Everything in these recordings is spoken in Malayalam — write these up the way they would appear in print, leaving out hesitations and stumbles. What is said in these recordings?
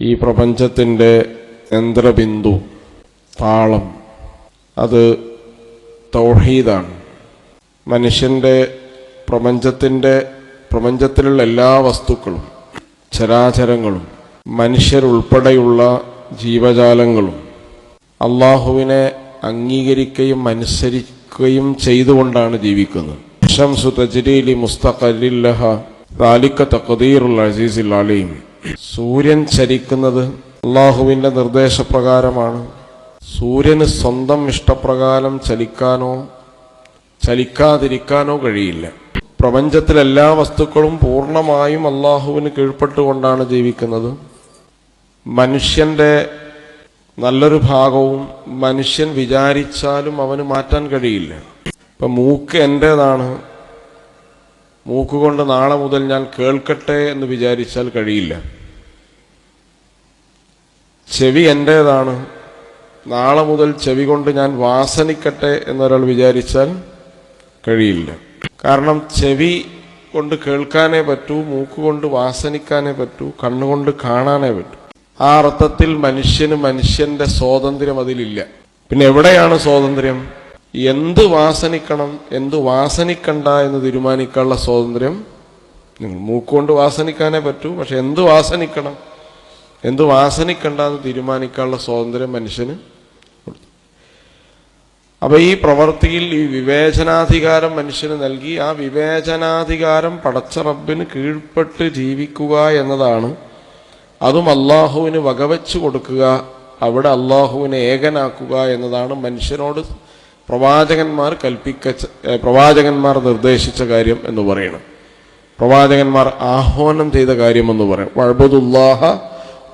ഈ പ്രപഞ്ചത്തിൻ്റെ കേന്ദ്രബിന്ദു, താളം, അത് തൗഹീദാണ്. പ്രപഞ്ചത്തിലുള്ള എല്ലാ വസ്തുക്കളും, ചരാചരങ്ങളും, മനുഷ്യരുൾപ്പെടെയുള്ള ജീവജാലങ്ങളും അള്ളാഹുവിനെ അംഗീകരിക്കുകയും അനുസരിക്കുകയും ചെയ്തുകൊണ്ടാണ് ജീവിക്കുന്നത്. ശംസു തജ്രീ ലി മുസ്തഖറിൻ ലഹാ ദാലിക തഖ്ദീറുൽ അസീസിൽ അലീം. സൂര്യൻ ചലിക്കുന്നത് അള്ളാഹുവിൻ്റെ നിർദ്ദേശപ്രകാരമാണ്. സൂര്യന് സ്വന്തം ഇഷ്ടപ്രകാരം ചലിക്കാനോ ചലിക്കാതിരിക്കാനോ കഴിയില്ല. പ്രപഞ്ചത്തിലെല്ലാ വസ്തുക്കളും പൂർണ്ണമായും അള്ളാഹുവിന് കീഴ്പ്പെട്ടുകൊണ്ടാണ് ജീവിക്കുന്നത്. മനുഷ്യൻ്റെ നല്ലൊരു ഭാഗവും മനുഷ്യൻ വിചാരിച്ചാലും അവന് മാറ്റാൻ കഴിയില്ല. ഇപ്പം മൂക്ക് എൻ്റേതാണ്, മൂക്കുകൊണ്ട് നാളെ മുതൽ ഞാൻ കേൾക്കട്ടെ എന്ന് വിചാരിച്ചാൽ കഴിയില്ല. ചെവി എൻ്റേതാണ്, നാളെ മുതൽ ചെവി കൊണ്ട് ഞാൻ വാസനിക്കട്ടെ എന്നൊരാൾ വിചാരിച്ചാൽ കഴിയില്ല. കാരണം ചെവി കൊണ്ട് കേൾക്കാനേ പറ്റൂ, മൂക്കുകൊണ്ട് വാസനിക്കാനേ പറ്റൂ, കണ്ണുകൊണ്ട് കാണാനേ പറ്റൂ. ആ അർത്ഥത്തിൽ മനുഷ്യൻ്റെ സ്വാതന്ത്ര്യം അതിലില്ല. പിന്നെ എവിടെയാണ് സ്വാതന്ത്ര്യം? എന്ത് വാസനിക്കണം, എന്ത് വാസനിക്കണ്ട എന്ന് തീരുമാനിക്കാനുള്ള സ്വാതന്ത്ര്യം നിങ്ങൾ. മൂക്കുകൊണ്ട് വാസനിക്കാനേ പറ്റൂ, പക്ഷെ എന്ത് വാസനിക്കണം, എന്ത് വാസനിക്കണ്ട എന്ന് തീരുമാനിക്കാനുള്ള സ്വാതന്ത്ര്യം മനുഷ്യന്. അപ്പൊ ഈ പ്രവൃത്തിയിൽ ഈ വിവേചനാധികാരം മനുഷ്യന് നൽകി. ആ വിവേചനാധികാരം പടച്ച റബ്ബിന് കീഴ്പ്പെട്ട് ജീവിക്കുക എന്നതാണ്. അതും അള്ളാഹുവിന് വകവെച്ചു കൊടുക്കുക, അവിടെ അള്ളാഹുവിനെ ഏകനാക്കുക എന്നതാണ് മനുഷ്യനോട് പ്രവാചകന്മാർ നിർദ്ദേശിച്ച കാര്യം എന്ന് പറയണം. പ്രവാചകന്മാർ ആഹ്വാനം ചെയ്ത കാര്യം എന്ന് പറയണം. വഅബ്ദുല്ലാഹ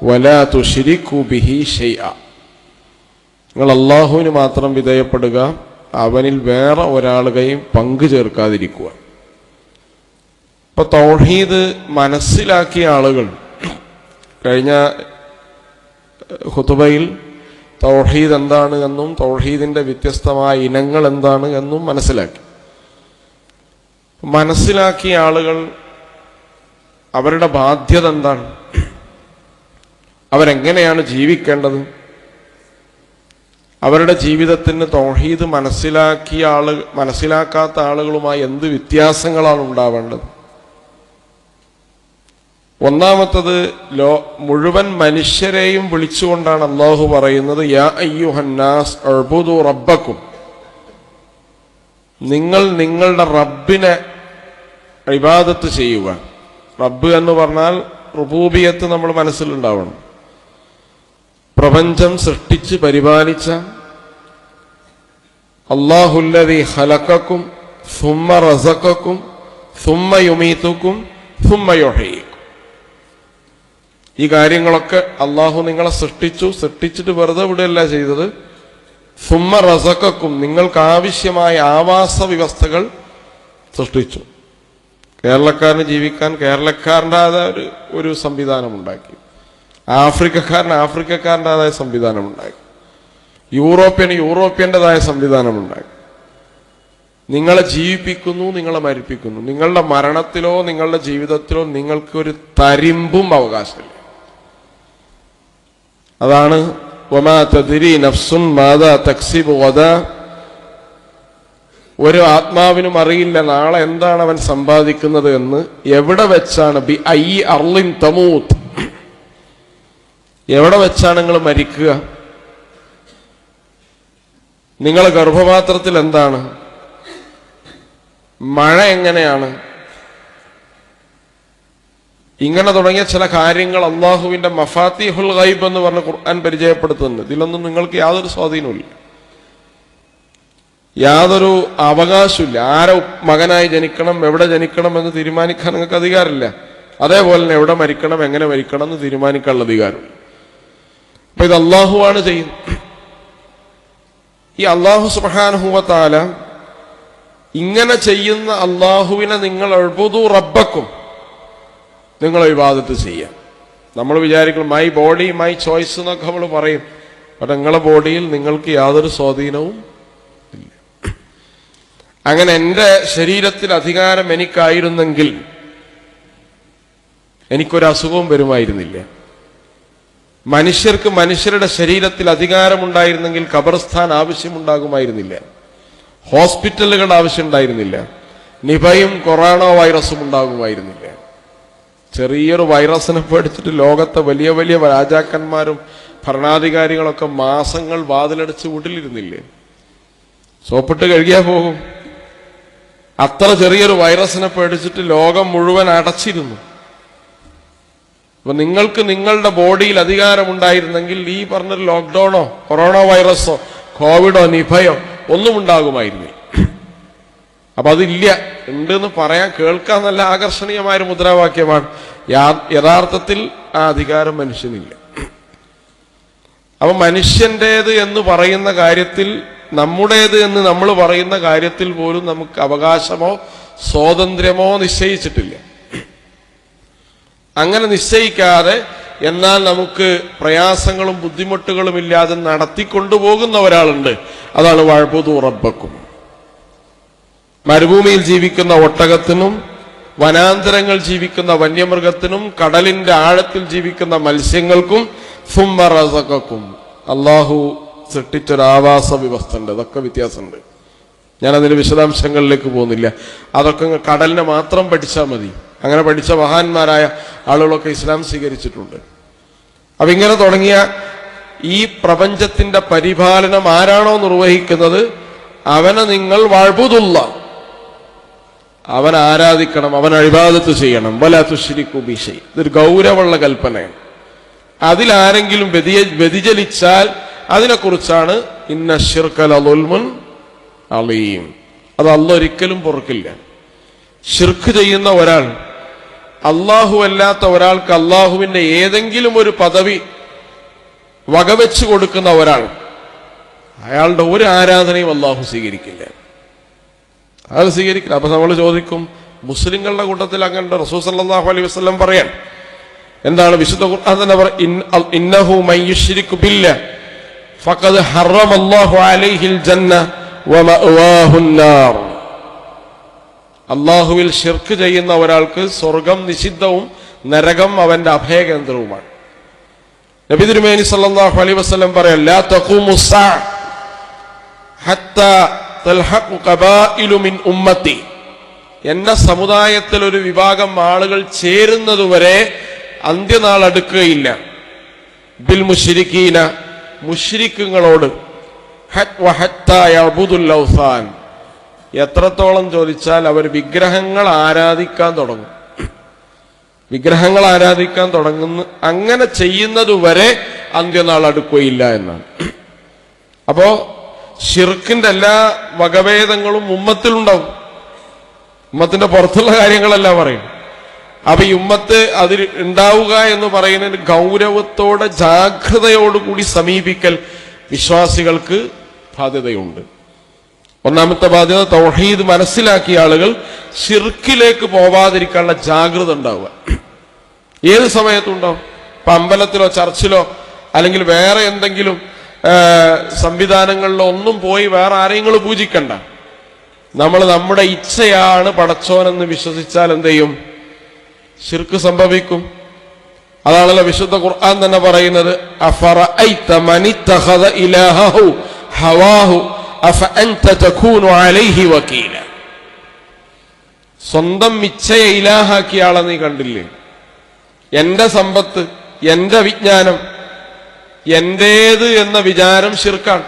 വലാ തുശ്രികൂ ബിഹി ശൈഅ. നിങ്ങൾ അള്ളാഹുവിന് മാത്രം വിധേയപ്പെടുക, അവനിൽ വേറെ ഒരാളുകയും പങ്കു ചേർക്കാതിരിക്കുക. ഇപ്പൊ തൗഹീദ് മനസ്സിലാക്കിയ ആളുകൾ കഴിഞ്ഞ ഖുതുബയിൽ തൗഹീദ് എന്താണ് എന്നും തൗഹീദിന്റെ വ്യത്യസ്തമായ ഇനങ്ങൾ എന്താണ് എന്നും മനസ്സിലാക്കിയ ആളുകൾ അവരുടെ ബാധ്യത എന്താണ്, അവരെങ്ങനെയാണ് ജീവിക്കേണ്ടത്, അവരുടെ ജീവിതത്തിന് തൗഹീദ് മനസ്സിലാക്കാത്ത ആളുകളുമായി എന്ത് വ്യത്യാസങ്ങളാണ് ഉണ്ടാവേണ്ടത്. ഒന്നാമത്തത്, മുഴുവൻ മനുഷ്യരെയും വിളിച്ചുകൊണ്ടാണ് അള്ളാഹു പറയുന്നത്, യാ അയ്യുഹന്നാസ് ഉഅ്ബുദു റബ്ബക്കും. നിങ്ങൾ നിങ്ങളുടെ റബ്ബിനെ ഇബാദത്ത് ചെയ്യുക. റബ്ബ് എന്ന് പറഞ്ഞാൽ റുബൂബിയത്ത് നമ്മൾ മനസ്സിലുണ്ടാവണം. പ്രപഞ്ചം സൃഷ്ടിച്ച് പരിപാലിച്ച അല്ലാഹുല്ലദീ ഖലഖക്കും സുമ്മ റസഖക്കും സുമ്മ യുമീതുക്കും സുമ്മ യുഹ്യീക്കും. ഈ കാര്യങ്ങളൊക്കെ അള്ളാഹു നിങ്ങളെ സൃഷ്ടിച്ചിട്ട് വെറുതെ വിടുകയല്ല ചെയ്തത്. സുമ്മ റസഖക്കും, നിങ്ങൾക്ക് ആവശ്യമായ ആവാസ വ്യവസ്ഥകൾ സൃഷ്ടിച്ചു. കേരളക്കാരന് ജീവിക്കാൻ കേരളക്കാരൻ്റെതായ ഒരു സംവിധാനം ഉണ്ടാക്കി. ആഫ്രിക്കക്കാരൻ്റെതായ സംവിധാനം ഉണ്ടാക്കി. യൂറോപ്യൻ്റെതായ സംവിധാനം ഉണ്ടാക്കി. നിങ്ങളെ ജീവിപ്പിക്കുന്നു, നിങ്ങളെ മരിപ്പിക്കുന്നു. നിങ്ങളുടെ മരണത്തിലോ നിങ്ങളുടെ ജീവിതത്തിലോ നിങ്ങൾക്കൊരു തരിമ്പും അവകാശമില്ല. അതാണ് വമാ തദ്രി നഫ്സുൻ മാദാ തക്സിബു ഗദാ. ഒരു ആത്മാവിനും അറിയില്ല നാളെ എന്താണ് അവൻ സമ്പാദിക്കുന്നത് എന്ന്. എവിടെ വെച്ചാണ്, ബി ഐ അർളിൻ തമൂത്ത്, എവിടെ വെച്ചാണ് നിങ്ങൾ മരിക്കുക, നിങ്ങളെ ഗർഭപാത്രത്തിൽ എന്താണ്, മഴ എങ്ങനെയാണ്, ഇങ്ങനെ തുടങ്ങിയ ചില കാര്യങ്ങൾ അള്ളാഹുവിന്റെ മഫാത്തിഹുൽ ഗൈബ് എന്ന് പറഞ്ഞ ഖുർആൻ പരിചയപ്പെടുത്തുന്നുണ്ട്. ഇതിലൊന്നും നിങ്ങൾക്ക് യാതൊരു സ്വാധീനമില്ല, യാതൊരു അവകാശമില്ല. ആരെ മകനായി ജനിക്കണം, എവിടെ ജനിക്കണം എന്ന് തീരുമാനിക്കാൻ നിങ്ങൾക്ക് അധികാരമില്ല. അതേപോലെ തന്നെ എവിടെ മരിക്കണം, എങ്ങനെ മരിക്കണം എന്ന് തീരുമാനിക്കാനുള്ള അധികാരം. അപ്പൊ ഇത് അള്ളാഹുവാണ് ചെയ്യുന്നത്. ഈ അള്ളാഹു സുബ്ഹാനഹു വ തആല ഇങ്ങനെ ചെയ്യുന്ന അള്ളാഹുവിനെ നിങ്ങൾ ഉഅ്ബുദു റബ്ബക്കും, നിങ്ങൾ ഇബാദത്ത് ചെയ്യാം. നമ്മൾ വിചാരിക്കണം മൈ ബോഡി മൈ ചോയ്സ് എന്നൊക്കെ നമ്മൾ പറയും. പക്ഷെ നിങ്ങളെ ബോഡിയിൽ നിങ്ങൾക്ക് യാതൊരു സ്വാധീനവും ഇല്ല. അങ്ങനെ എൻ്റെ ശരീരത്തിൽ അധികാരം എനിക്കായിരുന്നെങ്കിൽ എനിക്കൊരു അസുഖവും വരുമായിരുന്നില്ല. മനുഷ്യർക്ക് മനുഷ്യരുടെ ശരീരത്തിൽ അധികാരമുണ്ടായിരുന്നെങ്കിൽ ഖബർസ്ഥാൻ ആവശ്യമുണ്ടാകുമായിരുന്നില്ല, ഹോസ്പിറ്റലുകളുടെ ആവശ്യം ഉണ്ടായിരുന്നില്ല, നിപയും കൊറോണ വൈറസും ഉണ്ടാകുമായിരുന്നില്ല. ചെറിയൊരു വൈറസിനെ പേടിച്ചിട്ട് ലോകത്തെ വലിയ വലിയ രാജാക്കന്മാരും ഭരണാധികാരികളൊക്കെ മാസങ്ങൾ വാതിലടച്ച് വീട്ടിലിരുന്നില്ലേ? സോപ്പിട്ട് കഴുകിയാ പോകും. അത്ര ചെറിയൊരു വൈറസിനെ പേടിച്ചിട്ട് ലോകം മുഴുവൻ അടച്ചിരുന്നു. അപ്പൊ നിങ്ങൾക്ക് നിങ്ങളുടെ ബോഡിയിൽ അധികാരമുണ്ടായിരുന്നെങ്കിൽ ഈ പറഞ്ഞൊരു ലോക്ക്ഡൌണോ കൊറോണ വൈറസോ കോവിഡോ നിപയോ ഒന്നും ഉണ്ടാകുമായിരുന്നു. അപ്പൊ അതില്ല, ഉണ്ട് എന്ന് പറയാൻ കേൾക്കാൻ നല്ല ആകർഷണീയമായൊരു മുദ്രാവാക്യമാണ്. യഥാർത്ഥത്തിൽ ആ അധികാരം മനുഷ്യനില്ല. അപ്പൊ മനുഷ്യന്റേത് എന്ന് പറയുന്ന കാര്യത്തിൽ, നമ്മുടേത് എന്ന് നമ്മൾ പറയുന്ന കാര്യത്തിൽ പോലും നമുക്ക് അവകാശമോ സ്വാതന്ത്ര്യമോ നിശ്ചയിച്ചിട്ടില്ല. അങ്ങനെ നിശ്ചയിക്കാതെ എന്നാൽ നമുക്ക് പ്രയാസങ്ങളും ബുദ്ധിമുട്ടുകളും ഇല്ലാതെ നടത്തിക്കൊണ്ടുപോകുന്ന ഒരാളുണ്ട്. അതാണ് വഅ്ബുദൂ റബ്ബക്കും. മരുഭൂമിയിൽ ജീവിക്കുന്ന ഒട്ടകത്തിനും വനാന്തരങ്ങൾ ജീവിക്കുന്ന വന്യമൃഗത്തിനും കടലിന്റെ ആഴത്തിൽ ജീവിക്കുന്ന മത്സ്യങ്ങൾക്കും സുമ്മ റസഖക്കും അള്ളാഹു സൃഷ്ടിച്ചൊരു ആവാസ വ്യവസ്ഥ ഉണ്ട്. അതൊക്കെ വ്യത്യാസമുണ്ട്. ഞാൻ അതിന്റെ വിശദാംശങ്ങളിലേക്ക് പോകുന്നില്ല. അതൊക്കെ കടലിനെ മാത്രം പഠിച്ചാൽ മതി. അങ്ങനെ പഠിച്ച മഹാന്മാരായ ആളുകളൊക്കെ ഇസ്ലാം സ്വീകരിച്ചിട്ടുണ്ട്. അപ്പൊ ഇങ്ങനെ തുടങ്ങിയ ഈ പ്രപഞ്ചത്തിന്റെ പരിപാലനം ആരാണോ നിർവഹിക്കുന്നത് അവനെ നിങ്ങൾ വഅ്ബുദുല്ലാ, അവൻ ആരാധിക്കണം, അവൻ ഇബാദത്ത് ചെയ്യണം. വലാ തുശ്രികൂ ബിഹി ഷൈഅ. ഇതൊരു ഗൗരവമുള്ള കൽപ്പനയാണ്. അതിലാരെങ്കിലും വ്യതിചലിച്ചാൽ അതിനെക്കുറിച്ചാണ് ഇന്ന ശിർക ലളുൽമുൻ അളീം. അത് അല്ലാഹു ഒരിക്കലും പൊറുക്കില്ല. ശിർക്ക് ചെയ്യുന്ന ഒരാൾ, അല്ലാഹു അല്ലാത്ത ഒരാൾക്ക് അല്ലാഹുവിന്റെ ഏതെങ്കിലും ഒരു പദവി വകവെച്ചു കൊടുക്കുന്ന ഒരാൾ, അയാളുടെ ഒരു ആരാധനയും അല്ലാഹു സ്വീകരിക്കില്ല. അത് സ്വീകരിക്കില്ല. അപ്പൊ നമ്മൾ ചോദിക്കും, മുസ്ലിങ്ങളുടെ കൂട്ടത്തിൽ അങ്ങനെ റസൂൽ സല്ലല്ലാഹു അലൈഹി വസല്ലം പറയാൻ എന്താണ്? വിശുദ്ധ ഖുർആൻ തന്നെ ഇന്നഹു മൻ യുശ്രികു ബില്ലാഹി ഫഖദ് ഹറമല്ലാഹു അലൈഹിൽ ജന്ന വമഅവാഹുൻ നാർ. അല്ലാഹുവിൽ ശിർക്ക് ചെയ്യുന്ന ഒരാൾക്ക് സ്വർഗം നിഷിദ്ധവും നരകം അവന്റെ അഭയകേന്ദ്രവുമാണ്. നബി തിരുമേനി സല്ലല്ലാഹു അലൈഹി വസല്ലം പറയാൻ ലാ തഖൂമുസ് സഅ ഹത്താ തൽഹഖു ഖബായിലു മിൻ ഉമ്മത്തി. എന്റെ സമുദായത്തിൽ ഒരു വിഭാഗം ആളുകൾ ചേരുന്നതുവരെ അന്ത്യനാൾ അടുക്കുകയില്ല. ബിൽ മുശ്രിക്കീന, മുശ്രിക്കുകളോട്. ഹത്താ യഅ്ബുദുൽ ഔസാൻ, എത്രത്തോളം ചോദിച്ചാൽ അവർ വിഗ്രഹങ്ങൾ ആരാധിക്കാൻ തുടങ്ങും. വിഗ്രഹങ്ങൾ ആരാധിക്കാൻ തുടങ്ങുന്നു. അങ്ങനെ ചെയ്യുന്നതുവരെ അന്ത്യനാൾ അടുക്കുകയില്ല എന്നാണ്. അപ്പോ ശിർക്കിന്റെ എല്ലാ വകഭേദങ്ങളും ഉമ്മത്തിലുണ്ടാവും. ഉമ്മത്തിന്റെ പുറത്തുള്ള കാര്യങ്ങളല്ല പറയും. അപ്പൊ ഈ ഉമ്മത്ത് അതിൽ ഉണ്ടാവുക എന്ന് പറയുന്നതിന് ഗൗരവത്തോടെ ജാഗ്രതയോടുകൂടി സമീപിക്കൽ വിശ്വാസികൾക്ക് ബാധ്യതയുണ്ട്. ഒന്നാമത്തെ ബാധ്യത, തൗഹീദ് മനസ്സിലാക്കിയ ആളുകൾ ശിർക്കിലേക്ക് പോവാതിരിക്കാനുള്ള ജാഗ്രത ഉണ്ടാവുക. ഏത് സമയത്തും ഉണ്ടാവും. ഇപ്പൊ അമ്പലത്തിലോ ചർച്ചിലോ അല്ലെങ്കിൽ വേറെ എന്തെങ്കിലും സംവിധാനങ്ങളിലോ ഒന്നും പോയി വേറെ ആരെയും പൂജിക്കണ്ട. നമ്മൾ നമ്മുടെ ഇച്ഛയാണ് പടച്ചോനെന്ന് വിശ്വസിച്ചാൽ എന്ത് ചെയ്യും? ശിർക്ക് സംഭവിക്കും. അതാണല്ലോ വിശുദ്ധ ഖുർആൻ തന്നെ പറയുന്നത്, അഫറഅയ്ത മനിത്തഖദ ഇലാഹഹു ഹവാഹു അഫഅൻത തകൂനു അലൈഹി വകീല. സ്വന്തം ഇച്ഛയെ ഇലാഹാക്കിയ ആളെ നീ കണ്ടില്ലേ? എന്റെ സമ്പത്ത്, എന്റെ വിജ്ഞാനം, എന്റേത് എന്ന വിചാരം ശിർക്കാണ്.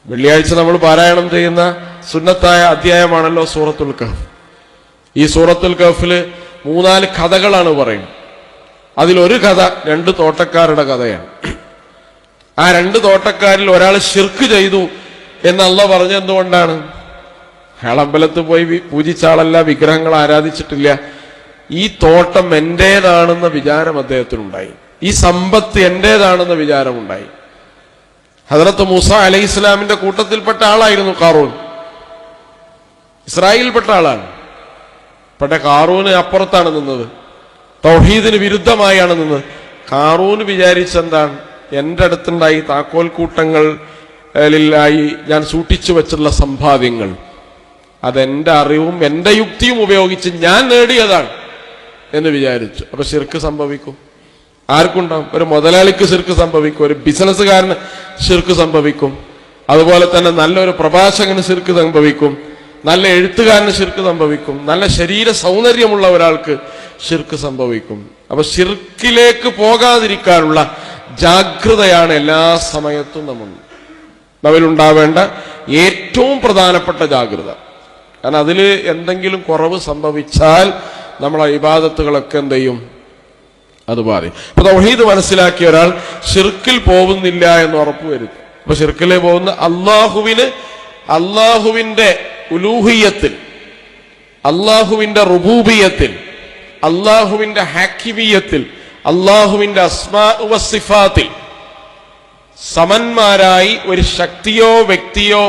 വെള്ളിയാഴ്ച നമ്മൾ പാരായണം ചെയ്യുന്ന സുന്നത്തായ അധ്യായമാണല്ലോ സൂറത്തുൽ കഹ്ഫ്. ഈ സൂറത്തുൽ കഹ്ഫില് 3-4 കഥകളാണ് പറയുന്നത്. അതിലൊരു കഥ 2 തോട്ടക്കാരുടെ കഥയാണ്. ആ 2 തോട്ടക്കാരിൽ ഒരാൾ ശിർക്ക് ചെയ്തു എന്ന് അല്ലാഹു പറഞ്ഞത് എന്തുകൊണ്ടാണ്? അയാൾ അമ്പലത്തിൽ പോയി പൂജിച്ച ആളല്ല, വിഗ്രഹങ്ങൾ ആരാധിച്ചിട്ടില്ല. ഈ തോട്ടം എന്റേതാണെന്ന വിചാരം അദ്ദേഹത്തിനുണ്ടായി. ഈ സമ്പത്ത് എന്റേതാണെന്ന വിചാരമുണ്ടായി. ഹദ്റത്ത് മൂസ അലൈഹി ഇസ്ലാമിന്റെ കൂട്ടത്തിൽപ്പെട്ട ആളായിരുന്നു ഖാറൂൻ. ഇസ്രായേലിൽപ്പെട്ട ആളാണ്. പക്ഷേ ഖാറൂന് അപ്പുറത്താണ് നിന്നത്, തൗഹീദിന് വിരുദ്ധമായാണ് നിന്നത്. ഖാറൂന് വിചാരിച്ചെന്താണ്? എന്റെ അടുത്തുണ്ടായി താക്കോൽ കൂട്ടങ്ങളിലായി ഞാൻ സൂക്ഷിച്ചു വെച്ചുള്ള സമ്പാദ്യങ്ങൾ, അതെന്റെ അറിവും എന്റെ യുക്തിയും ഉപയോഗിച്ച് ഞാൻ നേടിയതാണ് എന്ന് വിചാരിച്ചു. അപ്പൊ ശിർക്ക് സംഭവിക്കും. ആർക്കുണ്ടാവും? ഒരു മുതലാളിക്ക് ശിർക്ക് സംഭവിക്കും, ഒരു ബിസിനസ്സുകാരന് ശിർക്ക് സംഭവിക്കും, അതുപോലെ തന്നെ നല്ലൊരു പ്രഭാഷകന് ശിർക്ക് സംഭവിക്കും, നല്ല എഴുത്തുകാരന് ശിർക്ക് സംഭവിക്കും, നല്ല ശരീര സൗന്ദര്യമുള്ള ഒരാൾക്ക് ശിർക്ക് സംഭവിക്കും. അപ്പൊ ശിർക്കിലേക്ക് പോകാതിരിക്കാനുള്ള ജാഗ്രതയാണ് എല്ലാ സമയത്തും നമ്മിലുണ്ടാവേണ്ട ഏറ്റവും പ്രധാനപ്പെട്ട ജാഗ്രത. കാരണം അതിൽ എന്തെങ്കിലും കുറവ് സംഭവിച്ചാൽ നമ്മളെ ഇബാദത്തുകളൊക്കെ എന്ത് ചെയ്യും? അത് പറയും. അപ്പൊ തൗഹീദ് മനസ്സിലാക്കിയ ഒരാൾ ശിർക്കിൽ പോകുന്നില്ല എന്ന് ഉറപ്പുവരുത്തും. അപ്പൊ ശിർക്കിലെ പോകുന്ന അള്ളാഹുവിന്റെ ഉലൂഹിയത്തിൽ, അള്ളാഹുവിന്റെ റുബൂബിയത്തിൽ, അള്ളാഹുവിന്റെ ഹാക്കിമിയത്തിൽ, അള്ളാഹുവിന്റെ അസ്മാ വസിഫാത്തിൽ സമന്മാരായി ഒരു ശക്തിയോ വ്യക്തിയോ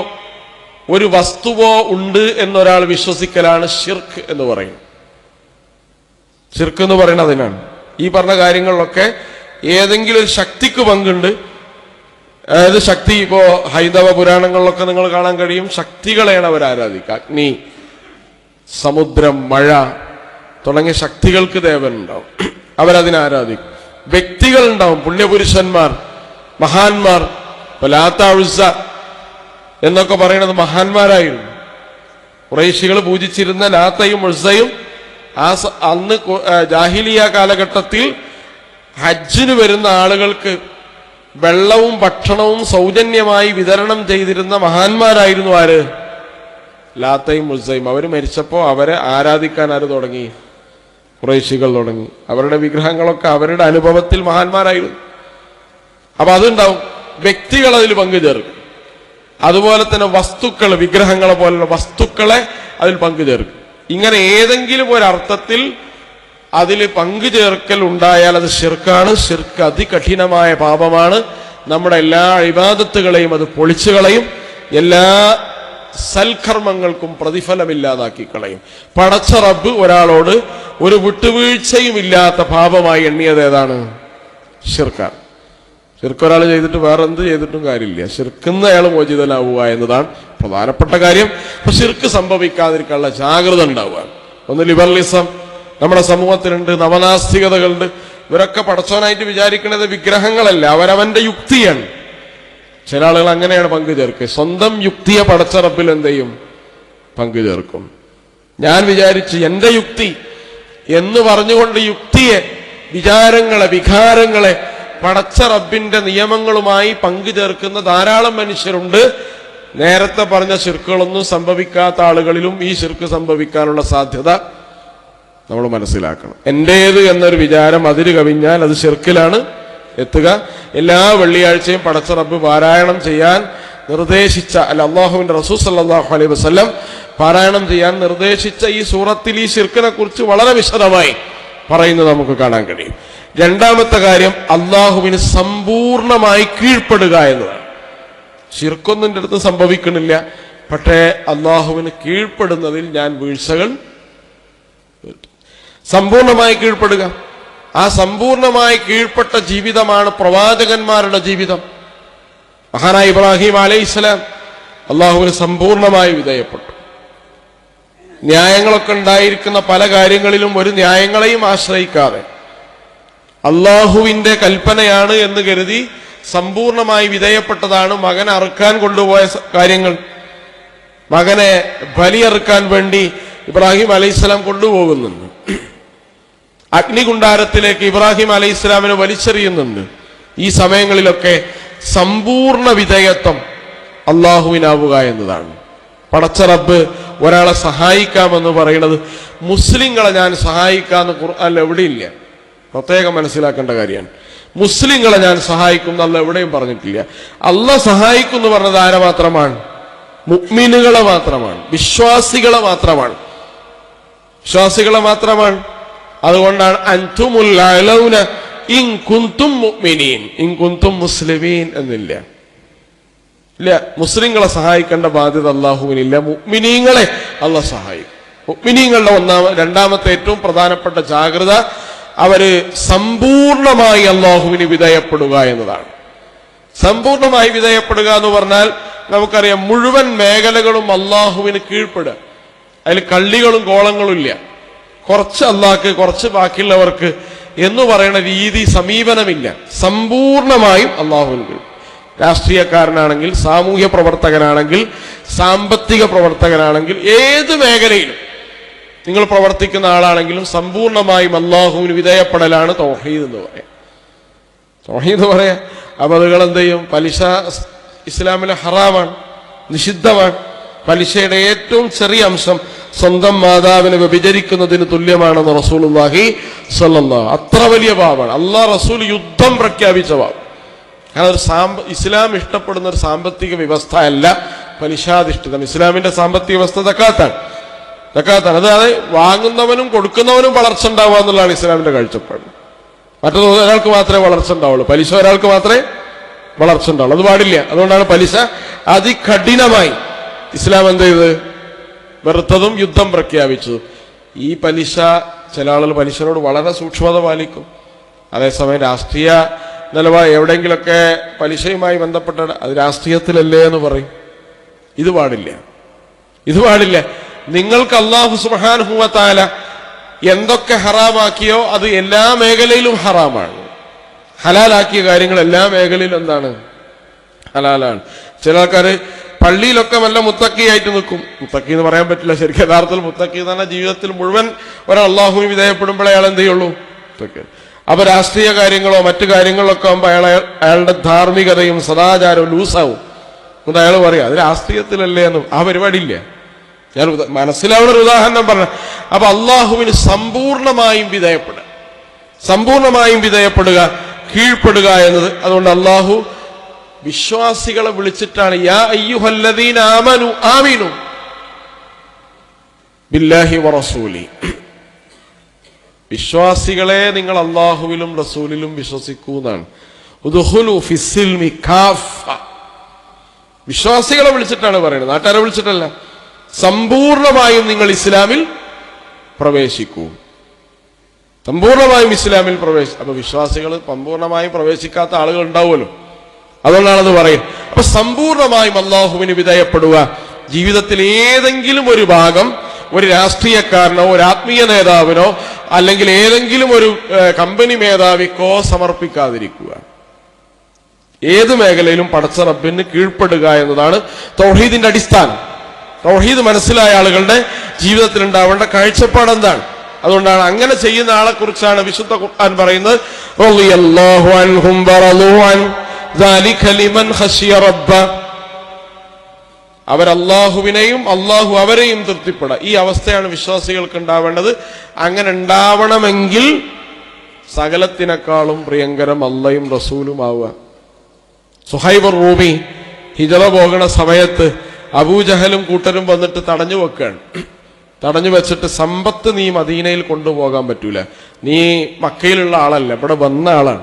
ഒരു വസ്തുവോ ഉണ്ട് എന്നൊരാൾ വിശ്വസിക്കലാണ് ഷിർക്ക് എന്ന് പറയുന്നത്. ഷിർക്ക് എന്ന് പറയുന്നത് അതിനാണ്. ഈ പറഞ്ഞ കാര്യങ്ങളിലൊക്കെ ഏതെങ്കിലും ഒരു ശക്തിക്ക് പങ്കുണ്ട്. അതായത് ശക്തി, ഇപ്പോ ഹൈന്ദവ പുരാണങ്ങളിലൊക്കെ നിങ്ങൾ കാണാൻ കഴിയും, ശക്തികളെയാണ് അവർ ആരാധിക്കുക. അഗ്നി, സമുദ്രം, മഴ തുടങ്ങിയ ശക്തികൾക്ക് ദേവനുണ്ടാവും, അവരതിനെ ആരാധിക്കും. വ്യക്തികൾ ഉണ്ടാവും, പുണ്യപുരുഷന്മാർ, മഹാന്മാർ. ലാത്ത, ഉസ്സ എന്നൊക്കെ പറയുന്നത് മഹാന്മാരായിരുന്നു. ഖുറൈശികൾ പൂജിച്ചിരുന്ന ലാത്തയും ഉസ്സയും അന്ന് ജാഹിലിയ കാലഘട്ടത്തിൽ ഹജ്ജിന് വരുന്ന ആളുകൾക്ക് വെള്ളവും ഭക്ഷണവും സൗജന്യമായി വിതരണം ചെയ്തിരുന്ന മഹാന്മാരായിരുന്നു ആര്? ലാത്തയും ഉസ്സയും. അവർ മരിച്ചപ്പോൾ അവരെ ആരാധിക്കാൻ ആര് തുടങ്ങി? ഖുറൈശികൾ തുടങ്ങി. അവരുടെ വിഗ്രഹങ്ങളൊക്കെ അവരുടെ അനുഭവത്തിൽ മഹാന്മാരായിരുന്നു. അപ്പൊ അതുണ്ടാവും. വ്യക്തികൾ അതിൽ പങ്കുചേർക്കും. അതുപോലെ തന്നെ വസ്തുക്കൾ, വിഗ്രഹങ്ങളെ പോലുള്ള വസ്തുക്കളെ അതിൽ പങ്കുചേർക്കും. ഇങ്ങനെ ഏതെങ്കിലും ഒരർത്ഥത്തിൽ അതിൽ പങ്കുചേർക്കൽ ഉണ്ടായാൽ അത് ശിർക്കാണ്. ശിർക്ക് അതികഠിനമായ പാപമാണ്. നമ്മുടെ എല്ലാ ഇബാദത്തുകളെയും അത് പൊളിച്ചു കളയും, എല്ലാ സൽക്കർമ്മങ്ങൾക്കും പ്രതിഫലമില്ലാതാക്കി കളയും. പടച്ച റബ്ബ് ഒരാളോട് ഒരു വിട്ടുവീഴ്ചയും ഇല്ലാത്ത പാപമായി എണ്ണിയത് ഏതാണ്? ശിർക്കാണ്. ശിർക്ക് ഒരാൾ ചെയ്തിട്ട് വേറെ എന്ത് ചെയ്തിട്ടും കാര്യമില്ല. ശിർക്കുന്ന അയാൾ മോചിതനാവുക എന്നതാണ് പ്രധാനപ്പെട്ട കാര്യം. അപ്പൊ ശിർക്ക് സംഭവിക്കാതിരിക്കാനുള്ള ജാഗ്രത ഉണ്ടാവുക. ഒന്ന് ലിബറലിസം നമ്മുടെ സമൂഹത്തിലുണ്ട്, നവനാസ്തികതകളുണ്ട്. ഇവരൊക്കെ പടച്ചോനായിട്ട് വിചാരിക്കുന്നത് വിഗ്രഹങ്ങളല്ല, അവരവന്റെ യുക്തിയാണ്. ചില ആളുകൾ അങ്ങനെയാണ് പങ്കുചേർക്കുക. സ്വന്തം യുക്തിയെ പടച്ച റബ്ബിൽ എന്ത് ചെയ്യും? പങ്കുചേർക്കും. ഞാൻ വിചാരിച്ച് എന്റെ യുക്തി എന്ന് പറഞ്ഞുകൊണ്ട് യുക്തിയെ, വിചാരങ്ങളെ, വികാരങ്ങളെ പടച്ച റബ്ബിന്റെ നിയമങ്ങളുമായി പങ്കുചേർക്കുന്ന ധാരാളം മനുഷ്യരുണ്ട്. നേരത്തെ പറഞ്ഞ ശിർക്കുകളൊന്നും സംഭവിക്കാത്ത ആളുകളിലും ഈ ശിർക്ക് സംഭവിക്കാനുള്ള സാധ്യത നമ്മൾ മനസ്സിലാക്കണം. എന്റേത് എന്നൊരു വിചാരം അതിര് കവിഞ്ഞാൽ അത് ശിർക്കിലാണ് എത്തുക. എല്ലാ വെള്ളിയാഴ്ചയും പടച്ച റബ്ബ് പാരായണം ചെയ്യാൻ നിർദ്ദേശിച്ച, അല്ലാഹുവിന്റെ റസൂൽ സല്ലല്ലാഹു അലൈഹി വസല്ലം പാരായണം ചെയ്യാൻ നിർദ്ദേശിച്ച ഈ സൂറത്തിൽ ഈ ശിർക്കിനെ കുറിച്ച് വളരെ വിശദമായി പറയുന്നത് നമുക്ക് കാണാൻ കഴിയും. രണ്ടാമത്തെ കാര്യം, അള്ളാഹുവിന് സമ്പൂർണമായി കീഴ്പ്പെടുക എന്നതാണ്. ശിർക്കൊന്നും എൻ്റെ അടുത്ത് സംഭവിക്കണില്ല, പക്ഷേ അള്ളാഹുവിന് കീഴ്പ്പെടുന്നതിൽ ഞാൻ വീഴ്ചകൾ സമ്പൂർണമായി കീഴ്പ്പെടുക. ആ സമ്പൂർണമായി കീഴ്പ്പെട്ട ജീവിതമാണ് പ്രവാചകന്മാരുടെ ജീവിതം. മഹാനായ ഇബ്രാഹിം അലൈഹിസ്സലാം അള്ളാഹുവിന് സമ്പൂർണമായി വിധേയപ്പെട്ടു. ന്യായങ്ങളൊക്കെ ഉണ്ടായിരിക്കുന്ന പല കാര്യങ്ങളിലും ഒരു ന്യായങ്ങളെയും ആശ്രയിക്കാതെ അള്ളാഹുവിന്റെ കൽപ്പനയാണ് എന്ന് കരുതി സമ്പൂർണമായി വിധേയപ്പെട്ടതാണ്. മകനെ അറുക്കാൻ കൊണ്ടുപോയ കാര്യങ്ങൾ, മകനെ ബലിയറുക്കാൻ വേണ്ടി ഇബ്രാഹിം അലൈഹിസ്സലാം കൊണ്ടുപോകുന്നുണ്ട്. അഗ്നികുണ്ടാരത്തിലേക്ക് ഇബ്രാഹിം അലൈഹിസ്സലാമിനെ വലിച്ചെറിയുന്നുണ്ട്. ഈ സമയങ്ങളിലൊക്കെ സമ്പൂർണ്ണ വിധേയത്വം അള്ളാഹുവിനാവുക എന്നതാണ്. പടച്ച റബ്ബ് ഒരാളെ സഹായിക്കാമെന്ന് പറയുന്നത് മുസ്ലിങ്ങളെ ഞാൻ സഹായിക്കാമെന്ന് ഖുർആനിൽ എവിടെയില്ല. പ്രത്യേകം മനസ്സിലാക്കേണ്ട കാര്യമാണ്. മുസ്ലിങ്ങളെ ഞാൻ സഹായിക്കും അല്ല എവിടെയും പറഞ്ഞിട്ടില്ല. അള്ളാഹ് സഹായിക്കും എന്ന് പറഞ്ഞത് ആരെ മാത്രമാണ്? മുഅ്മിനുകളെ മാത്രമാണ്, വിശ്വാസികളെ മാത്രമാണ്, വിശ്വാസികളെ മാത്രമാണ്. അതുകൊണ്ടാണ് അൻതുമുൽ അലൗന ഇൻ കുൻതും മുഅ്മിനീൻ, ഇൻ കുൻതും മുസ്ലിമീൻ എന്നില്ല. ഇല്ല, മുസ്ലിങ്ങളെ സഹായിക്കേണ്ട ബാധ്യത അള്ളാഹുവിനില്ല. മുഅ്മിനീങ്ങളെ അള്ളാഹ് സഹായിക്കും. മുഅ്മിനീങ്ങളുടെ രണ്ടാമത്തെ ഏറ്റവും പ്രധാനപ്പെട്ട ജാഗ്രത അവര് സമ്പൂർണമായി അള്ളാഹുവിന് വിധേയപ്പെടുക എന്നതാണ്. സമ്പൂർണമായി വിധേയപ്പെടുക എന്ന് പറഞ്ഞാൽ നമുക്കറിയാം, മുഴുവൻ മേഖലകളും അള്ളാഹുവിന് കീഴ്പ്പെടുക. അതിൽ കള്ളികളും കോളങ്ങളും ഇല്ല. കുറച്ച് അള്ളാഹ്ക്ക്, കുറച്ച് ബാക്കിയുള്ളവർക്ക് എന്ന് പറയുന്ന രീതി സമീപനമില്ല. സമ്പൂർണമായും അള്ളാഹുവിന് കീഴ്. രാഷ്ട്രീയക്കാരനാണെങ്കിൽ, സാമൂഹ്യ പ്രവർത്തകനാണെങ്കിൽ, സാമ്പത്തിക പ്രവർത്തകനാണെങ്കിൽ, ഏത് മേഖലയിലും നിങ്ങൾ പ്രവർത്തിക്കുന്ന ആളാണെങ്കിലും സമ്പൂർണമായും അള്ളാഹുവിന് വിധേയപ്പെടലാണ് തൗഹീദ് എന്ന് പറയാം. തൗഹീദ് പറയാ. അപ്പൊ അതുകൾ എന്ത് ചെയ്യും? പലിശ ഇസ്ലാമിലെ ഹറാമാണ്, നിഷിദ്ധമാണ്. പലിശയുടെ ഏറ്റവും ചെറിയ അംശം സ്വന്തം മാതാവിനെ വ്യഭിചരിക്കുന്നതിന് തുല്യമാണെന്ന് റസൂലുള്ളാഹി സ്വല്ലല്ലാഹു. അത്ര വലിയ പാപമാണ്. അള്ളാഹ് റസൂൽ യുദ്ധം പ്രഖ്യാപിച്ച പാപം. കാരണം ഒരു ഇസ്ലാം ഇഷ്ടപ്പെടുന്ന ഒരു സാമ്പത്തിക വ്യവസ്ഥ അല്ല പലിശാധിഷ്ഠിതം. ഇസ്ലാമിന്റെ സാമ്പത്തിക വ്യവസ്ഥ സക്കാത്താണ്. അതായത് വാങ്ങുന്നവനും കൊടുക്കുന്നവനും വളർച്ച ഉണ്ടാവുക എന്നുള്ളതാണ് ഇസ്ലാമിന്റെ കാഴ്ചപ്പാട്. മറ്റൊരു ഒരാൾക്ക് മാത്രമേ വളർച്ച ഉണ്ടാവുള്ളൂ, പലിശ ഒരാൾക്ക് മാത്രമേ വളർച്ച ഉണ്ടാവുള്ളൂ. അത് പാടില്ല. അതുകൊണ്ടാണ് പലിശ അതികഠിനമായി ഇസ്ലാം എന്ത് ചെയ്ത് വെറുത്തതും യുദ്ധം പ്രഖ്യാപിച്ചതും. ഈ പലിശ, ചില ആളുകൾ പലിശനോട് വളരെ സൂക്ഷ്മത പാലിക്കും. അതേസമയം രാഷ്ട്രീയ നിലപാട് എവിടെയെങ്കിലൊക്കെ പലിശയുമായി ബന്ധപ്പെട്ട അത് രാഷ്ട്രീയത്തിലല്ലേ എന്ന് പറയും. ഇത് പാടില്ല, ഇത് പാടില്ല. നിങ്ങൾക്ക് അല്ലാഹു സുബ്ഹാനഹു വ തആല എന്തൊക്കെ ഹറാമാക്കിയോ അത് എല്ലാ മേഖലയിലും ഹറാമാണ്. ഹലാലാക്കിയ കാര്യങ്ങൾ എല്ലാ മേഖലയിലും എന്താണ്? ഹലാലാണ്. ചില ആൾക്കാർ പള്ളിയിലൊക്കെ നല്ല മുത്തക്കിയായിട്ട് നിൽക്കും. മുത്തക്കി എന്ന് പറയാൻ പറ്റില്ല ശരിക്കും. യഥാർത്ഥത്തിൽ മുത്തക്കി എന്ന് പറഞ്ഞാൽ ജീവിതത്തിൽ മുഴുവൻ ഒരാൾ അള്ളാഹുവിന് വിധേയപ്പെടുമ്പോഴേ അയാൾ എന്ത് ചെയ്യുള്ളൂ? അപ്പൊ രാഷ്ട്രീയ കാര്യങ്ങളോ മറ്റു കാര്യങ്ങളിലൊക്കെ ആകുമ്പോൾ അയാളുടെ ധാർമ്മികതയും സദാചാരവും ലൂസാവും. എന്നിട്ട് അയാൾ പറയാം അത് രാഷ്ട്രീയത്തിലല്ലേ എന്ന്. ആ പരിപാടിയില്ല. ഞാൻ മനസ്സിലാവുന്ന ഒരു ഉദാഹരണം പറഞ്ഞു. അപ്പൊ അള്ളാഹുവിന് സമ്പൂർണമായും വിധേയപ്പെടുക, കീഴ്പ്പെടുക എന്നത്. അതുകൊണ്ട് അള്ളാഹു വിശ്വാസികളെ വിളിച്ചിട്ടാണ് യാ അയ്യുഹല്ലദീന ആമനു ആമിനു ബില്ലാഹി വറസൂലി. വിശ്വാസികളെ നിങ്ങൾ അള്ളാഹുവിലും റസൂലിലും വിശ്വസിക്കൂ എന്നാണ്. ഉദ്ഖുലു ഫിസ്സിൽമി കാഫ. വിശ്വാസികളെ വിളിച്ചിട്ടാണ് പറയുന്നത്, നാട്ടുകാരെ വിളിച്ചിട്ടല്ല. സമ്പൂർണമായും നിങ്ങൾ ഇസ്ലാമിൽ പ്രവേശിക്കൂ, സമ്പൂർണമായും ഇസ്ലാമിൽ അപ്പൊ വിശ്വാസികൾ സമ്പൂർണമായും പ്രവേശിക്കാത്ത ആളുകൾ ഉണ്ടാവുമല്ലോ, അതുകൊണ്ടാണത് പറയുന്നത്. അപ്പൊ സമ്പൂർണമായും അള്ളാഹുവിന് വിധേയപ്പെടുക. ജീവിതത്തിൽ ഏതെങ്കിലും ഒരു ഭാഗം ഒരു രാഷ്ട്രീയക്കാരനോ ഒരു ആത്മീയ നേതാവിനോ അല്ലെങ്കിൽ ഏതെങ്കിലും ഒരു കമ്പനി മേധാവിക്കോ സമർപ്പിക്കാതിരിക്കുക. ഏത് മേഖലയിലും പടച്ച റബ്ബിന് കീഴ്പ്പെടുക എന്നതാണ് തൗഹീദിന്റെ അടിസ്ഥാനം. തൗഹീദ് മനസ്സിലായ ആളുകളുടെ ജീവിതത്തിൽ ഉണ്ടാവേണ്ട കാഴ്ചപ്പാട് എന്താണ്? അതുകൊണ്ടാണ് അങ്ങനെ ചെയ്യുന്ന ആളെ കുറിച്ചാണ് വിശുദ്ധ ഖുർആൻ പറയുന്നത്, റളിയല്ലാഹു അൻഹും വറളൂ അൻ ദാലിക ലിമൻ ഖശിയ റബ്ബ. അവരല്ലാഹുവിനെയും അല്ലാഹു അവരെയും തൃപ്തിപ്പെടാം. ഈ അവസ്ഥയാണ് വിശ്വാസികൾക്ക് ഉണ്ടാവേണ്ടത്. അങ്ങനെ ഉണ്ടാവണമെങ്കിൽ സകലത്തിനേക്കാളും പ്രിയങ്കരം അള്ളയും റസൂലും ആവുക. സുഹൈബ് റൂമി ഹിജറ പോകുന്ന സമയത്ത് അബൂജഹലും കൂട്ടരും വന്നിട്ട് തടഞ്ഞു വെക്കുകയാണ്. തടഞ്ഞു വെച്ചിട്ട് സമ്പത്ത് നീ മദീനയിൽ കൊണ്ടുപോകാൻ പറ്റൂല, നീ മക്കയിലുള്ള ആളല്ല, ഇവിടെ വന്ന ആളാണ്,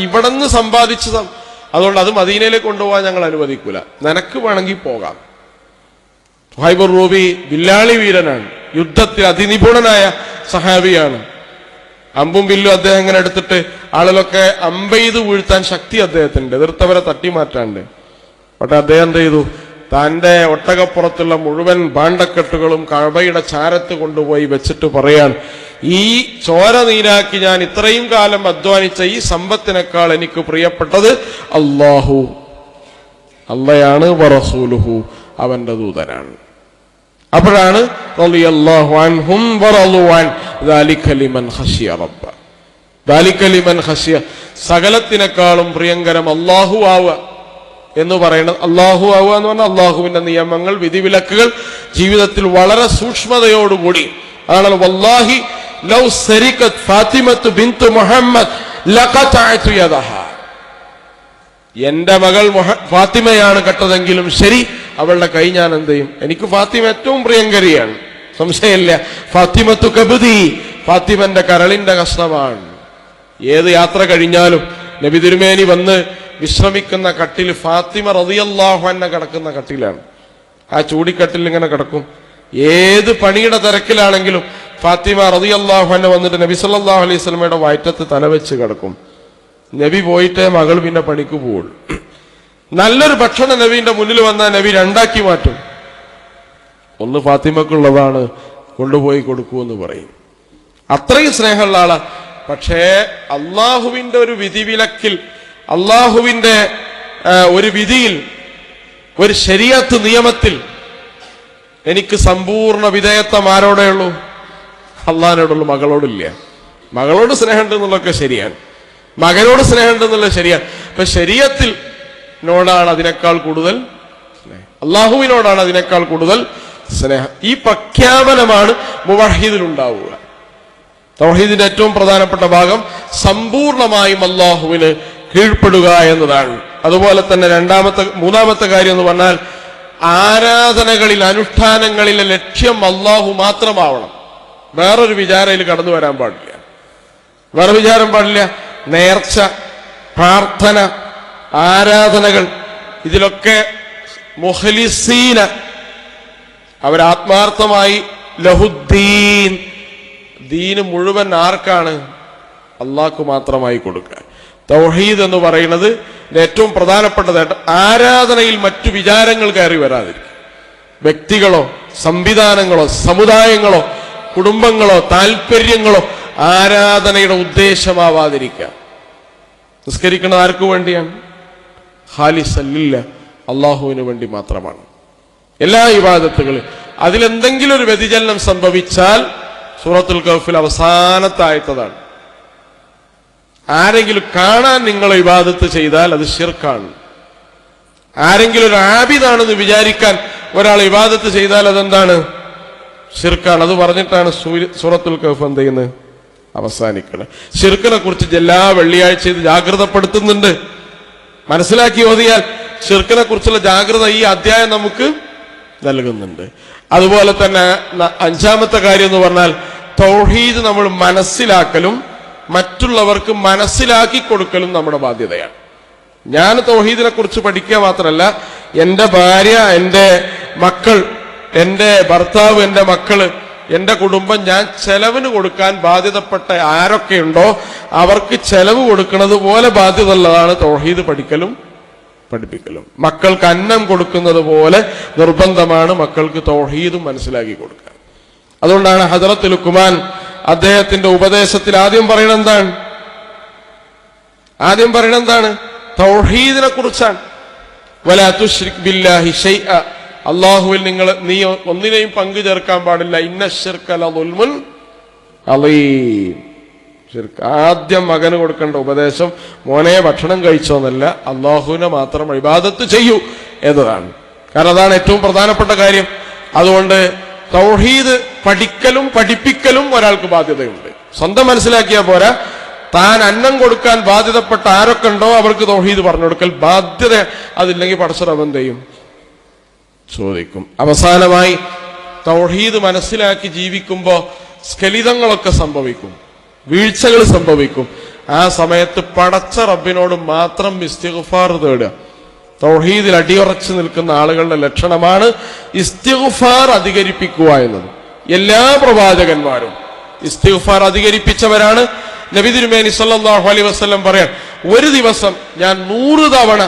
ഇവിടെ നിന്ന് സമ്പാദിച്ച് അതുകൊണ്ട് അത് മദീനയിലേക്ക് കൊണ്ടുപോകാൻ ഞങ്ങൾ അനുവദിക്കൂല, നിനക്ക് വേണമെങ്കിൽ പോകാം. സുഹൈബ് റൂമി ബില്ലാളി വീരനാണ്, യുദ്ധത്തിൽ അതിനിപുണനായ സഹാബിയാണ്. അമ്പും വില്ലും അദ്ദേഹം ഇങ്ങനെ എടുത്തിട്ട് ആളുകളൊക്കെ അമ്പെയ്ത് വീഴ്ത്താൻ ശക്തി അദ്ദേഹത്തിനുണ്ട്, എതിർത്തവരെ തട്ടിമാറ്റാണ്ട്. പക്ഷെ അദ്ദേഹം എന്ത് ചെയ്തു? തന്റെ ഒട്ടകപ്പുറത്തുള്ള മുഴുവൻ ഭാണ്ഡക്കെട്ടുകളും കഅബയുടെ ചാരത്ത് കൊണ്ടുപോയി വെച്ചിട്ട് പറയാൻ, ഈ ചോര നീരാക്കി ഞാൻ ഇത്രയും കാലം അധ്വാനിച്ച ഈ സമ്പത്തിനേക്കാൾ എനിക്ക് പ്രിയപ്പെട്ടത് അള്ളയാണ് വറസൂലുഹു, അവന്റെ ദൂതനാണ്. അപ്പോഴാണ് റളിയല്ലാഹു അൻഹും വറളൂ അൻ ദാലിക ലിമൻ ഖശിയ റബ്ബ. ദാലിക ലിമൻ ഖശിയ, സകലത്തിനേക്കാളും പ്രിയങ്കരം അല്ലാഹു ആവുക എന്ന് പറയുന്നത്. അല്ലാഹു ആവുക എന്ന് പറഞ്ഞാൽ അള്ളാഹുവിന്റെ നിയമങ്ങൾ, വിധിവിലക്കുകൾ ജീവിതത്തിൽ വളരെ സൂക്ഷ്മതയോടുകൂടി. അതാണ് വല്ലാഹി ലൗ സരിഖത് ഫാത്തിമത്തു ബിൻതു മുഹമ്മദ് ലഖതഅതു യദഹാ. എന്റെ മകൾ ഫാത്തിമയാണ് കെട്ടതെങ്കിലും ശരി, അവളുടെ കൈ ഞാൻ എന്ത് ചെയ്യും? എനിക്ക് ഫാത്തിമ ഏറ്റവും പ്രിയങ്കരിയാണ്, സംശയമില്ല. ഫാത്തിമത്തു കബ്ദി, ഫാത്തിമന്റെ കരളിന്റെ കഷ്ണമാണ്. ഏത് യാത്ര കഴിഞ്ഞാലും നബി തിരുമേനി വന്ന് വിശ്രമിക്കുന്ന കട്ടിൽ ഫാത്തിമ റളിയല്ലാഹു അൻഹ കിടക്കുന്ന കട്ടിലാണ്. ആ ചൂടിക്കട്ടിൽ ഇങ്ങനെ കിടക്കും. ഏത് പണിയുടെ തിരക്കിലാണെങ്കിലും ഫാത്തിമ റളിയല്ലാഹു അൻഹ വന്നിട്ട് നബി സല്ലല്ലാഹു അലൈഹി വസല്ലമയുടെ വയറ്റത്ത് തലവെച്ച് കിടക്കും. നബി പോയിട്ടേ മകൾ പിന്നെ പണിക്ക് പോവുള്ളൂ. നല്ലൊരു ഭക്ഷണം നബീന്റെ മുന്നിൽ വന്നാൽ നബി രണ്ടാക്കി മാറ്റും. ഒന്ന് ഫാത്തിമക്കുള്ളതാണ്, കൊണ്ടുപോയി കൊടുക്കൂ എന്ന് പറയും. അത്രയും സ്നേഹമുള്ള ആളാ. പക്ഷേ അള്ളാഹുവിന്റെ ഒരു വിധിവിലക്കിൽ, അള്ളാഹുവിന്റെ ഒരു വിധിയിൽ, ഒരു ശരീഅത്ത് നിയമത്തിൽ എനിക്ക് സമ്പൂർണ്ണ വിധേയത്വം ആരോടേ ഉള്ളൂ? അള്ളാഹിനോടുള്ളൂ, മകളോടില്ല. മകളോട് സ്നേഹമുണ്ട് എന്നുള്ളതൊക്കെ ശരിയാണ്, മകനോട് സ്നേഹമുണ്ട് എന്നുള്ളത് ശരിയാണ്. ഇപ്പൊ ശരീഅത്തിൽ നോടാണ് അതിനേക്കാൾ കൂടുതൽ സ്നേഹം, അള്ളാഹുവിനോടാണ് അതിനേക്കാൾ കൂടുതൽ സ്നേഹം. ഈ പ്രഖ്യാപനമാണ് മുവഹ്ഹിദിൽ ഉണ്ടാവുക. തൗഹീദിന്റെ ഏറ്റവും പ്രധാനപ്പെട്ട ഭാഗം സമ്പൂർണമായും അള്ളാഹുവിന് കീഴ്പ്പെടുക എന്നതാണ്. അതുപോലെ തന്നെ മൂന്നാമത്തെ കാര്യം എന്ന് പറഞ്ഞാൽ ആരാധനകളിൽ, അനുഷ്ഠാനങ്ങളിലെ ലക്ഷ്യം അള്ളാഹു മാത്രമാവണം. വേറൊരു വിചാരയിൽ കടന്നു വരാൻ പാടില്ല, വേറെ വിചാരം പാടില്ല. നേർച്ച, പ്രാർത്ഥന, ആരാധനകൾ, ഇതിലൊക്കെ മുഖ്ലിസീന, അവരാത്മാർത്ഥമായി ലഹുദ്ദീൻ, ദീന് മുഴുവൻ ആർക്കാണ്? അള്ളാഹ്ക്ക് മാത്രമായി കൊടുക്കുക. തൗഹീദ് എന്ന് പറയുന്നത് ഏറ്റവും പ്രധാനപ്പെട്ടതായിട്ട് ആരാധനയിൽ മറ്റു വിചാരങ്ങൾ കയറി വരാതിരിക്കും. വ്യക്തികളോ സംവിധാനങ്ങളോ സമുദായങ്ങളോ കുടുംബങ്ങളോ താല്പര്യങ്ങളോ ആരാധനയുടെ ഉദ്ദേശമാവാതിരിക്കുക. നിസ്കരിക്കുന്നത് ആർക്കു വേണ്ടിയാണ്? ഖാലിസല്ല, അള്ളാഹുവിന് വേണ്ടി മാത്രമാണ്. എല്ലാ ഇബാദത്തുകളും അതിലെന്തെങ്കിലും ഒരു വ്യതിചലനം സംഭവിച്ചാൽ സൂറത്തുൽ കഹ്ഫിൽ അവസാനത്തെ ആയത്തതാണ്, ആരെങ്കിലും കാണാൻ നിങ്ങൾ ഇബാദത്ത് ചെയ്താൽ അത് ശിർക്കാണ്. ആരെങ്കിലും ഒരു ആബിദാണെന്ന് വിചാരിക്കാൻ ഒരാൾ ഇബാദത്ത് ചെയ്താൽ അതെന്താണ്? ശിർക്കാണ്. അത് പറഞ്ഞിട്ടാണ് സൂറത്തുൽ കഹ്ഫ് എന്ത് ചെയ്യുന്നത്? അവസാനിക്കുന്നത്. ശിർക്കിനെ കുറിച്ച് എല്ലാ വെള്ളിയാഴ്ച ഇത് ജാഗ്രതപ്പെടുത്തുന്നുണ്ട്. മനസ്സിലാക്കി ഓതിയാൽ ശിർക്കിനെ കുറിച്ചുള്ള ജാഗ്രത ഈ അധ്യായം നമുക്ക് നൽകുന്നുണ്ട്. അതുപോലെ തന്നെ അഞ്ചാമത്തെ കാര്യം എന്ന് പറഞ്ഞാൽ തൗഹീദ് നമ്മൾ മനസ്സിലാക്കലും മറ്റുള്ളവർക്ക് മനസ്സിലാക്കി കൊടുക്കലും നമ്മുടെ ബാധ്യതയാണ്. ഞാൻ തൗഹീദിനെ കുറിച്ച് പഠിക്കുക മാത്രമല്ല, എൻ്റെ ഭാര്യ, എൻ്റെ മക്കൾ, എൻ്റെ ഭർത്താവ്, എൻ്റെ മക്കള്, എൻ്റെ കുടുംബം, ഞാൻ ചെലവിന് കൊടുക്കാൻ ബാധ്യതപ്പെട്ട ആരൊക്കെയുണ്ടോ അവർക്ക് ചെലവ് കൊടുക്കുന്നത് പോലെ ബാധ്യത ഉള്ളതാണ് തൗഹീദ് പഠിക്കലും പഠിപ്പിക്കലും. മക്കൾക്ക് അന്നം കൊടുക്കുന്നത് പോലെ നിർബന്ധമാണ് മക്കൾക്ക് തൗഹീദും മനസ്സിലാക്കി കൊടുക്കാൻ. അതുകൊണ്ടാണ് ഹദ്റത്ത് ലുഖ്മാൻ അദ്ദേഹത്തിന്റെ ഉപദേശത്തിൽ ആദ്യം പറയുന്നത് എന്താണ്? തൗഹീദിനെ കുറിച്ചാണ്. വലാ തുശ്രിക് ബില്ലാഹി ശൈഅ, അല്ലാഹുവിൽ നീ ഒന്നിനെയും പങ്കു ചേർക്കാൻ പാടില്ല. ഇന്ന ശിർക ലദുൽമുൻ അളീം. ആദ്യം മകന് കൊടുക്കേണ്ട ഉപദേശം മോനെ ഭക്ഷണം കഴിച്ചോന്നല്ല, അള്ളാഹുവിനെ മാത്രം ഇബാദത്ത് ചെയ്യൂ എന്നതാണ്. കാരണം അതാണ് ഏറ്റവും പ്രധാനപ്പെട്ട കാര്യം. അതുകൊണ്ട് തൗഹീദ് പഠിക്കലും പഠിപ്പിക്കലും ഒരാൾക്ക് ബാധ്യതയുണ്ട്. സ്വന്തം മനസ്സിലാക്കിയാൽ പോരാ, താൻ അന്നം കൊടുക്കാൻ ബാധ്യതപ്പെട്ട ആരൊക്കെ ഉണ്ടോ അവർക്ക് തൗഹീദ് പറഞ്ഞു കൊടുക്കൽ ബാധ്യത. അതില്ലെങ്കിൽ പടച്ചറബ് എന്ത് ചെയ്യും? ചോദിക്കും. അവസാനമായി തൗഹീദ് മനസ്സിലാക്കി ജീവിക്കുമ്പോൾ സ്ഖലിതങ്ങളൊക്കെ സംഭവിക്കും, വീഴ്ചകൾ സംഭവിക്കും. ആ സമയത്ത് പടച്ച റബ്ബിനോട് മാത്രം ഇസ്തിഗ്ഫാർ തേടുക. തൗഹീദിൽ അടിയുറച്ചു നിൽക്കുന്ന ആളുകളുടെ ലക്ഷണമാണ് ഇസ്തിഗ്ഫാർ അധികരിപ്പിക്കുക എന്നത്. എല്ലാ പ്രവാചകന്മാരും ഇസ്തിഗ്ഫാർ അധികരിപ്പിച്ചവരാണ്. നബി തിരുമേനി സല്ലല്ലാഹു അലൈഹി വസല്ലം പറയാൻ, ഒരു ദിവസം ഞാൻ 100 തവണ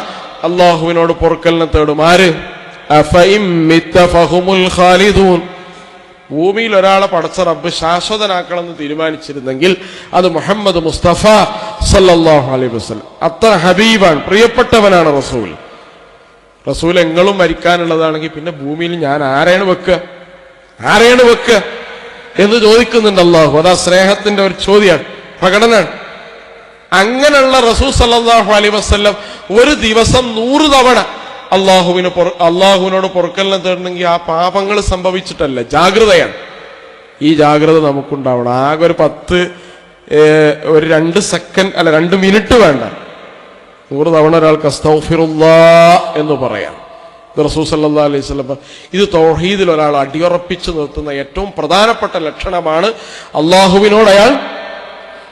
അള്ളാഹുവിനോട് പൊറുക്കലിനെ തേടും. ആര്? അഫഇം മിത്ത ഫഹുമുൽ ഖാലിദൂൻ. ഭൂമിയിൽ ഒരാളെ പടച്ച റബ്ബ് ശാശ്വതനാക്കണമെന്ന് തീരുമാനിച്ചിരുന്നെങ്കിൽ അത് മുഹമ്മദ് മുസ്തഫ സല്ലല്ലാഹു അലൈഹി വസല്ലം. അത്ര ഹബീബാണ്, പ്രിയപ്പെട്ടവനാണ് റസൂൽ. റസൂൽ എങ്ങളും മരിക്കാനുള്ളതാണെങ്കിൽ പിന്നെ ഭൂമിയിൽ ഞാൻ ആരെയാണ് വെക്കുക എന്ന് ചോദിക്കുന്നുണ്ട് അള്ളാഹു. അതാ സ്നേഹത്തിന്റെ ഒരു ചോദ്യമാണ്, പ്രകടനാണ്. അങ്ങനെയുള്ള റസൂൽ സല്ലല്ലാഹു അലൈഹി വസല്ലം ഒരു ദിവസം 100 തവണ അള്ളാഹുവിനോട് പൊറുക്കലിനെ തേടണമെങ്കിൽ ആ പാപങ്ങൾ സംഭവിച്ചിട്ടല്ല, ജാഗ്രതയാണ്. ഈ ജാഗ്രത നമുക്കുണ്ടാവണം. ആകെ ഒരു 2 സെക്കൻഡ് അല്ല 2 മിനിറ്റ് വേണ്ട, 100 തവണ ഒരാൾക്ക് അസ്തഗ്ഫിറുല്ലാഹ് എന്ന് പറയാം. റസൂൽ സല്ലല്ലാഹു അലൈഹി വസല്ലം ഇത് തൗഹീദിൽ ഒരാൾ അടിയുറപ്പിച്ചു നിർത്തുന്ന ഏറ്റവും പ്രധാനപ്പെട്ട ലക്ഷണമാണ് അള്ളാഹുവിനോട് അയാൾ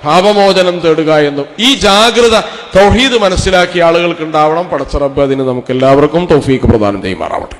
പാപമോചനം തേടുക എന്നും. ഈ ജാഗ്രത തൗഹീദ് മനസ്സിലാക്കിയ ആളുകൾക്ക് ഉണ്ടാവണം. പടച്ച റബ്ബ് അതിന് നമുക്ക് എല്ലാവർക്കും തൗഫീഖ് പ്രദാനം ചെയ്യുമാറാവട്ടെ.